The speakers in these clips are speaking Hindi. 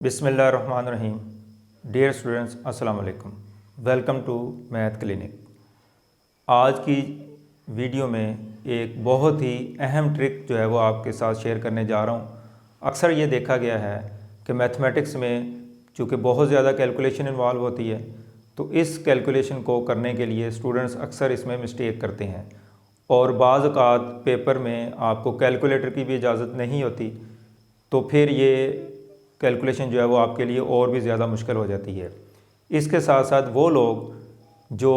बिस्मिल्लाहिर्रहमानिर्रहीम। डियर स्टूडेंट्स, अस्सलाम वालेकुम। Welcome to math clinic. आज की वीडियो में एक बहुत ही अहम ट्रिक जो है वो आपके साथ शेयर करने जा रहा हूँ। अक्सर ये देखा गया है कि मैथमेटिक्स में चूँकि बहुत ज़्यादा कैलकुलेशन इन्वॉल्व होती है, तो इस कैलकुलेशन को करने के लिए स्टूडेंट्स अक्सर इसमें मिस्टेक करते हैं और बाज़ औक़ात पेपर में आपको कैलकुलेटर की भी इजाज़त नहीं होती, तो फिर ये कैलकुलेशन जो है वो आपके लिए और भी ज़्यादा मुश्किल हो जाती है। इसके साथ साथ वो लोग जो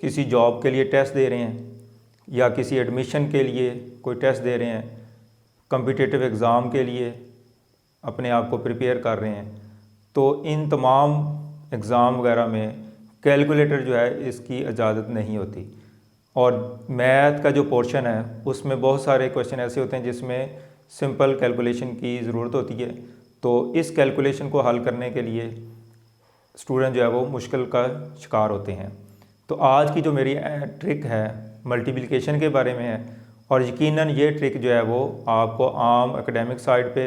किसी जॉब के लिए टेस्ट दे रहे हैं या किसी एडमिशन के लिए कोई टेस्ट दे रहे हैं, कॉम्पिटिटिव एग्ज़ाम के लिए अपने आप को प्रिपेयर कर रहे हैं, तो इन तमाम एग्ज़ाम वगैरह में कैलकुलेटर जो है इसकी इजाज़त नहीं होती। और मैथ का जो पोर्शन है उसमें बहुत सारे क्वेश्चन ऐसे होते हैं जिसमें सिंपल कैलकुलेशन की ज़रूरत होती है। तो इस कैलकुलेशन को हल करने के लिए स्टूडेंट जो है वो मुश्किल का शिकार होते हैं। तो आज की जो मेरी ट्रिक है मल्टीप्लिकेशन के बारे में है, और यकीनन ये ट्रिक जो है वो आपको आम एकेडमिक साइड पे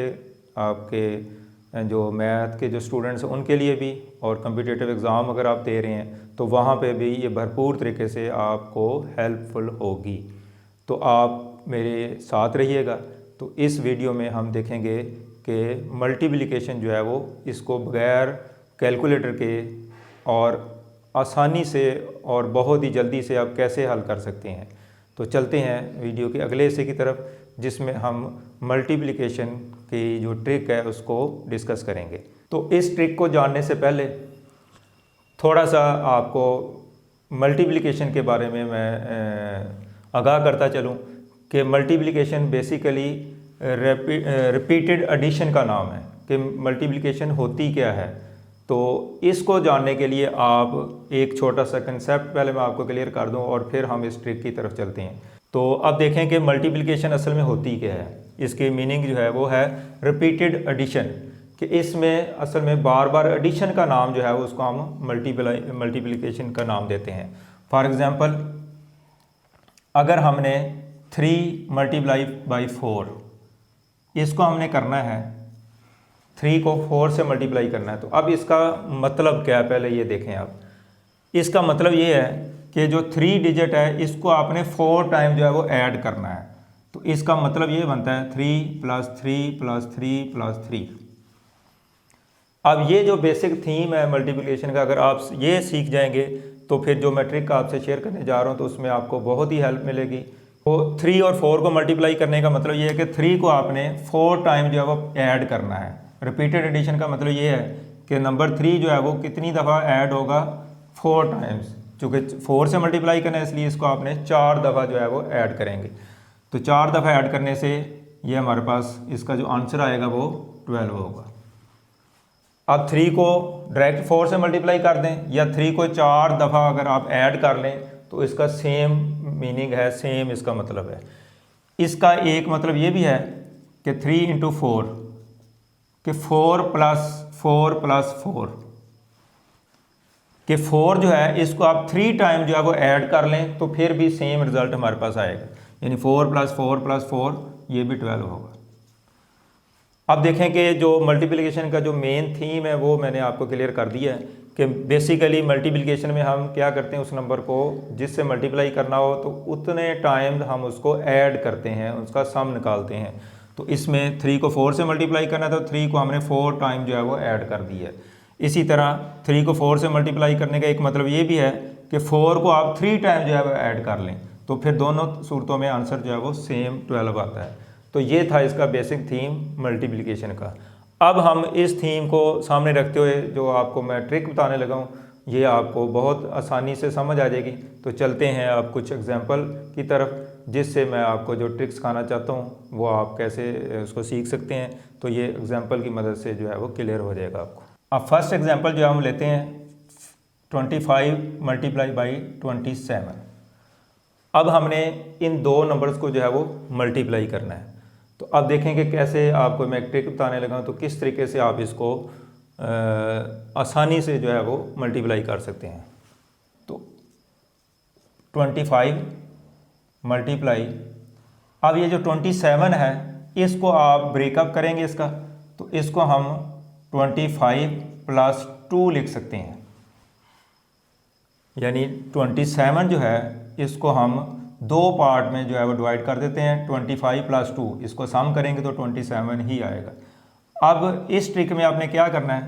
आपके जो मैथ के जो स्टूडेंट्स हैं उनके लिए भी, और कॉम्पिटिटिव एग्ज़ाम अगर आप दे रहे हैं तो वहाँ पे भी ये भरपूर तरीके से आपको हेल्पफुल होगी। तो आप मेरे साथ रहिएगा। तो इस वीडियो में हम देखेंगे कि मल्टीप्लिकेशन जो है वो इसको बग़ैर कैलकुलेटर के और आसानी से और बहुत ही जल्दी से आप कैसे हल कर सकते हैं। तो चलते हैं वीडियो के अगले हिस्से की तरफ, जिसमें हम मल्टीप्लिकेशन की जो ट्रिक है उसको डिस्कस करेंगे। तो इस ट्रिक को जानने से पहले थोड़ा सा आपको मल्टीप्लिकेशन के बारे में मैं आगाह करता चलूँ कि मल्टीप्लिकेशन बेसिकली रिपीटेड एडिशन का नाम है कि मल्टीप्लिकेशन होती क्या है। तो इसको जानने के लिए आप एक छोटा सा कंसेप्ट पहले मैं आपको क्लियर कर दूं और फिर हम इस ट्रिक की तरफ चलते हैं। तो अब देखें कि मल्टीप्लिकेशन असल में होती क्या है। इसकी मीनिंग जो है वो है रिपीटेड एडिशन, कि इसमें असल में बार बार एडिशन का नाम जो है उसको हम मल्टीप्लिकेशन का नाम देते हैं। फॉर एग्ज़ाम्पल, अगर हमने 3 मल्टीप्लाई बाई 4 इसको हमने करना है, 3 को 4 से मल्टीप्लाई करना है, तो अब इसका मतलब क्या है पहले ये देखें आप। इसका मतलब ये है कि जो 3 डिजिट है इसको आपने 4 टाइम जो है वो ऐड करना है। तो इसका मतलब ये बनता है 3 + 3 + 3 + 3। अब ये जो बेसिक थीम है मल्टीप्लिकेशन का, अगर आप ये सीख जाएंगे तो फिर जो मैं ट्रिक आपसे शेयर करने जा रहा हूँ तो उसमें आपको बहुत ही हेल्प मिलेगी। तो 3 और 4 को मल्टीप्लाई करने का मतलब ये है कि 3 को आपने 4 टाइम जो है वो ऐड करना है। रिपीटेड एडिशन का मतलब ये है कि नंबर 3 जो है वो कितनी दफ़ा ऐड होगा, 4 टाइम्स। चूँकि 4 से मल्टीप्लाई करना है इसलिए इसको आपने 4 दफ़ा जो है वो ऐड करेंगे। तो 4 दफ़ा ऐड करने से ये हमारे पास इसका जो आंसर आएगा वो 12 होगा। अब 3 को डायरेक्ट 4 से मल्टीप्लाई कर दें या 3 को 4 दफ़ा अगर आप ऐड कर लें तो इसका सेम मीनिंग है, सेम इसका मतलब है। इसका एक मतलब ये भी है कि 3 × 4 कि 4 + 4 + 4 कि 4 जो है इसको आप 3 टाइम जो है वो ऐड कर लें तो फिर भी सेम रिज़ल्ट हमारे पास आएगा, यानी 4 + 4 + 4 ये भी 12 होगा। अब देखें कि जो मल्टीप्लिकेशन का जो मेन थीम है वो मैंने आपको क्लियर कर दिया है कि बेसिकली मल्टीप्लिकेशन में हम क्या करते हैं, उस नंबर को जिससे मल्टीप्लाई करना हो तो उतने टाइम हम उसको ऐड करते हैं, उसका सम निकालते हैं। तो इसमें 3 को 4 से मल्टीप्लाई करना है तो 3 को हमने 4 टाइम जो है वो ऐड कर दिया है। इसी तरह 3 को 4 से मल्टीप्लाई करने का एक मतलब ये भी है कि 4 को आप 3 टाइम जो है वो ऐड कर लें तो फिर दोनों सूरतों में आंसर जो है वो सेम 12 आता है। तो ये था इसका बेसिक थीम मल्टीप्लिकेशन का। अब हम इस थीम को सामने रखते हुए जो आपको मैं ट्रिक बताने लगा हूँ ये आपको बहुत आसानी से समझ आ जाएगी। तो चलते हैं आप कुछ एग्जांपल की तरफ, जिससे मैं आपको जो ट्रिक सिखाना चाहता हूँ वो आप कैसे उसको सीख सकते हैं। तो ये एग्जांपल की मदद से जो है वो क्लियर हो जाएगा आपको। अब फर्स्ट एग्जांपल जो हम लेते हैं 25 मल्टीप्लाई बाई 27। अब हमने इन दो नंबर्स को जो है वो मल्टीप्लाई करना है। तो अब देखें कि कैसे आपको मैं एक ट्रिक बताने लगा तो किस तरीके से आप इसको आसानी से जो है वो मल्टीप्लाई कर सकते हैं। तो 25 मल्टीप्लाई, अब ये जो 27 है इसको आप ब्रेकअप करेंगे इसका, तो इसको हम 25 + 2 लिख सकते हैं। यानी 27 जो है इसको हम दो पार्ट में जो है वो डिवाइड कर देते हैं। 25 + 2 इसको सम करेंगे तो 27 ही आएगा। अब इस ट्रिक में आपने क्या करना है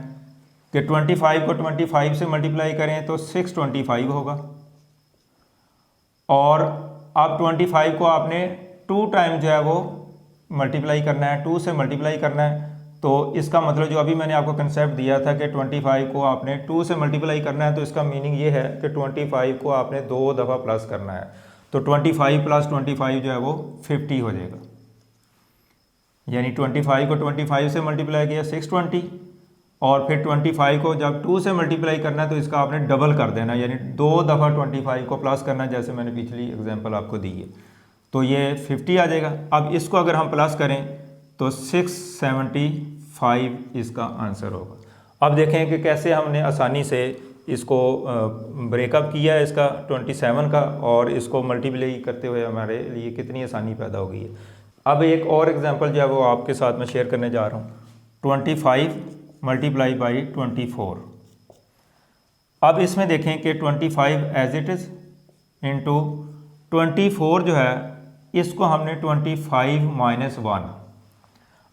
कि 25 को 25 से मल्टीप्लाई करें तो 625 होगा, और अब 25 को आपने 2 टाइम जो है वो मल्टीप्लाई करना है, 2 से मल्टीप्लाई करना है। तो इसका मतलब जो अभी मैंने आपको कंसेप्ट दिया था कि 25 को आपने 2 से मल्टीप्लाई करना है, तो इसका मीनिंग ये है कि 25 को आपने 2 दफ़ा प्लस करना है। तो 25 + 25 जो है वो 50 हो जाएगा। यानी 25 को 25 से मल्टीप्लाई किया 620, और फिर 25 को जब 2 से मल्टीप्लाई करना है तो इसका आपने डबल कर देना, यानी 2 दफ़ा 25 को प्लस करना, जैसे मैंने पिछली एग्जांपल आपको दी है। तो ये 50 आ जाएगा। अब इसको अगर हम प्लस करें तो 675 इसका आंसर होगा। अब देखें कि कैसे हमने आसानी से इसको ब्रेकअप किया है इसका 27 का, और इसको मल्टीप्लाई करते हुए हमारे लिए कितनी आसानी पैदा हो गई है। अब एक और एग्जांपल जो है वो आपके साथ मैं शेयर करने जा रहा हूँ। 25 × 24। अब इसमें देखें कि 25 एज इट इज़ इंटू 24 जो है इसको हमने 25 - 1।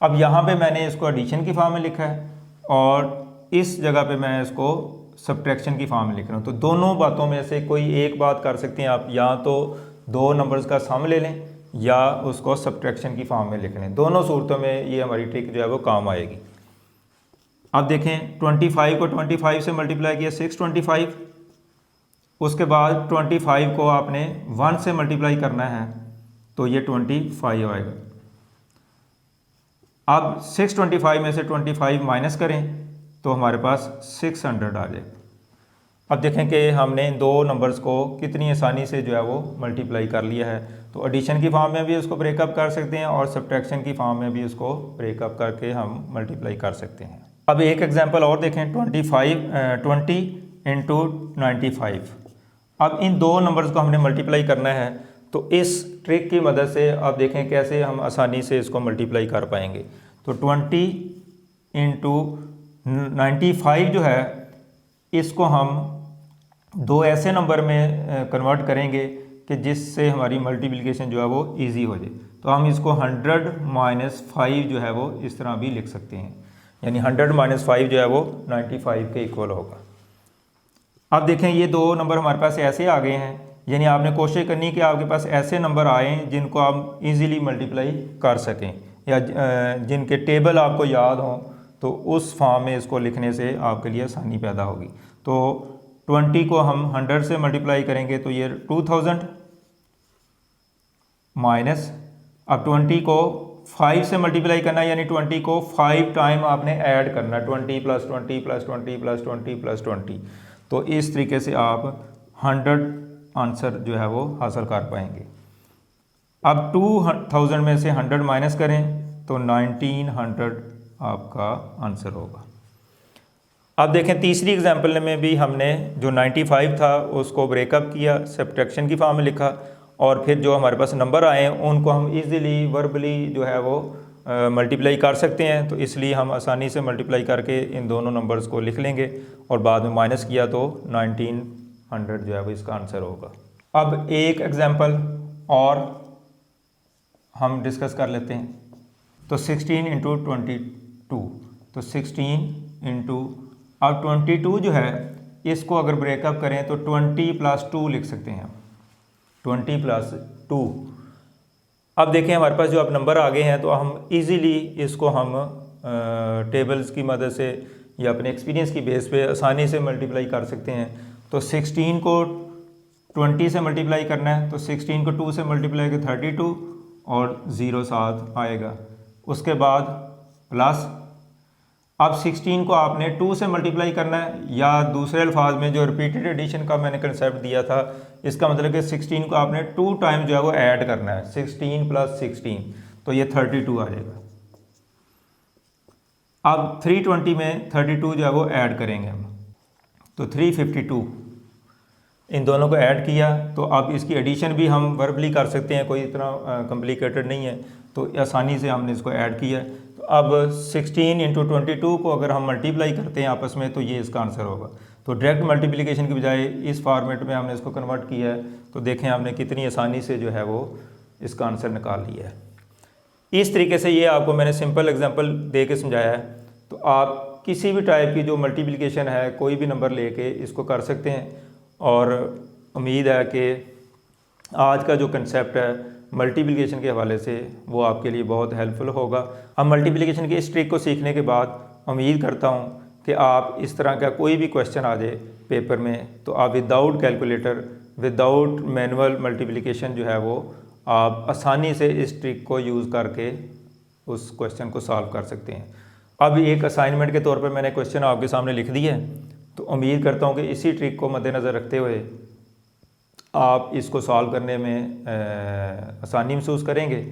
अब यहाँ पे मैंने इसको एडिशन की फॉर्म में लिखा है, और इस जगह पे मैं इसको सब्ट्रैक्शन की फॉर्म में लिख रहा हूँ। तो दोनों बातों में से कोई एक बात कर सकते हैं आप, या तो दो नंबर्स का सम ले लें या उसको सब्ट्रैक्शन की फॉर्म में लिख लें। दोनों सूरतों में ये हमारी ट्रिक जो है वो काम आएगी। अब देखें 25 को 25 से मल्टीप्लाई किया 625, उसके बाद 25 को आपने 1 से मल्टीप्लाई करना है तो ये 25 आएगा। अब 625 में से 25 माइनस करें तो हमारे पास 600 आ जाएगा। अब देखें कि हमने दो नंबर्स को कितनी आसानी से जो है वो मल्टीप्लाई कर लिया है। तो एडिशन की फॉर्म में भी उसको ब्रेकअप कर सकते हैं, और सब्ट्रैक्शन की फॉर्म में भी उसको ब्रेकअप करके हम मल्टीप्लाई कर सकते हैं। अब एक एग्जांपल और देखें 20 × 95। अब इन दो नंबर्स को हमने मल्टीप्लाई करना है, तो इस ट्रिक की मदद से अब देखें कैसे हम आसानी से इसको मल्टीप्लाई कर पाएंगे। तो 20 × 95 जो है इसको हम दो ऐसे नंबर में कन्वर्ट करेंगे कि जिससे हमारी मल्टीप्लिकेशन जो है वो इजी हो जाए। तो हम इसको 100 - 5 जो है वो इस तरह भी लिख सकते हैं, यानी 100 - 5 जो है वो 95 के इक्वल होगा। अब देखें ये दो नंबर हमारे पास ऐसे आ गए हैं, यानी आपने कोशिश करनी कि आपके पास ऐसे नंबर आए जिनको आप इजीली मल्टीप्लाई कर सकें, या जिनके टेबल आपको याद हों, तो उस फॉर्म में इसको लिखने से आपके लिए आसानी पैदा होगी। तो 20 को हम 100 से मल्टीप्लाई करेंगे तो ये 2000 माइनस, अब 20 को 5 से मल्टीप्लाई करना है, यानी 20 को 5 टाइम आपने ऐड करना है, 20 + 20 + 20 + 20 + 20। तो इस तरीके से आप 100 आंसर जो है वो हासिल कर पाएंगे। अब 2000 में से 100 माइनस करें तो 1900 आपका आंसर होगा। अब देखें तीसरी एग्जांपल में भी हमने जो 95 था उसको ब्रेकअप किया, सब्ट्रैक्शन की फॉर्म में लिखा, और फिर जो हमारे पास नंबर आए हैं उनको हम इजीली वर्बली जो है वो मल्टीप्लाई कर सकते हैं। तो इसलिए हम आसानी से मल्टीप्लाई करके इन दोनों नंबर्स को लिख लेंगे, और बाद में माइनस किया तो 1900 जो है वो इसका आंसर होगा। अब एक एग्जांपल और हम डिस्कस कर लेते हैं। तो 16 × 22, तो 16 × अब 22 जो है इसको अगर ब्रेकअप करें तो 20 + 2 लिख सकते हैं, 20 + 2। अब देखें हमारे पास जो अब नंबर आ गए हैं, तो हम इजीली इसको हम टेबल्स की मदद से या अपने एक्सपीरियंस की बेस पे आसानी से मल्टीप्लाई कर सकते हैं। तो 16 को 20 से मल्टीप्लाई करना है, तो 16 को 2 से मल्टीप्लाई कर 32 और 0 साथ आएगा। उसके बाद प्लस, अब 16 को आपने 2 से मल्टीप्लाई करना है, या दूसरे अल्फाज में जो रिपीटेड एडिशन का मैंने कंसेप्ट दिया था, इसका मतलब कि 16 को आपने 2 टाइम जो है वो ऐड करना है, 16 + 16, तो ये 32 आ जाएगा। अब 320 में 32 जो है वो ऐड करेंगे हम, तो 352। इन दोनों को ऐड किया तो अब इसकी एडिशन भी हम वर्बली कर सकते हैं, कोई इतना कॉम्प्लिकेटेड नहीं है। तो आसानी से हमने इसको ऐड किया। तो अब 16 इंटू 22 को अगर हम मल्टीप्लाई करते हैं आपस में तो ये इसका आंसर होगा। तो डायरेक्ट मल्टीप्लिकेशन की बजाय इस फॉर्मेट में हमने इसको कन्वर्ट किया है, तो देखें आपने कितनी आसानी से जो है वो इसका आंसर निकाल लिया है। इस तरीके से ये आपको मैंने सिंपल एग्जांपल दे के समझाया है। तो आप किसी भी टाइप की जो मल्टीप्लिकेशन है कोई भी नंबर लेके इसको कर सकते हैं, और उम्मीद है कि आज का जो कंसेप्ट है मल्टीप्लिकेशन के हवाले से वो आपके लिए बहुत हेल्पफुल होगा। अब मल्टीप्लिकेशन की इस ट्रिक को सीखने के बाद उम्मीद करता हूँ कि आप इस तरह का कोई भी क्वेश्चन आ जाए पेपर में तो आप without calculator, without manual multiplication जो है वो आप आसानी से इस ट्रिक को यूज़ करके उस क्वेश्चन को सॉल्व कर सकते हैं। अब एक असाइनमेंट के तौर पर मैंने क्वेश्चन आपके सामने लिख दिया है, तो उम्मीद करता हूँ कि इसी ट्रिक को मद्देनज़र रखते हुए आप इसको सॉल्व करने में आसानी महसूस करेंगे,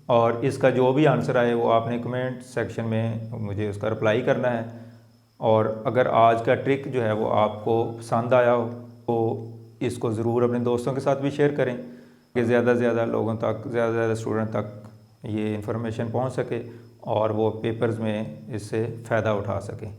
और इसका जो भी आंसर आए वो आपने कमेंट सेक्शन में मुझे उसका रिप्लाई करना है। और अगर आज का ट्रिक जो है वो आपको पसंद आया हो तो इसको ज़रूर अपने दोस्तों के साथ भी शेयर करें कि ज़्यादा से ज़्यादा लोगों तक, ज़्यादा से ज़्यादा स्टूडेंट तक ये इन्फॉर्मेशन पहुंच सके और वो पेपर्स में इससे फ़ायदा उठा सकें।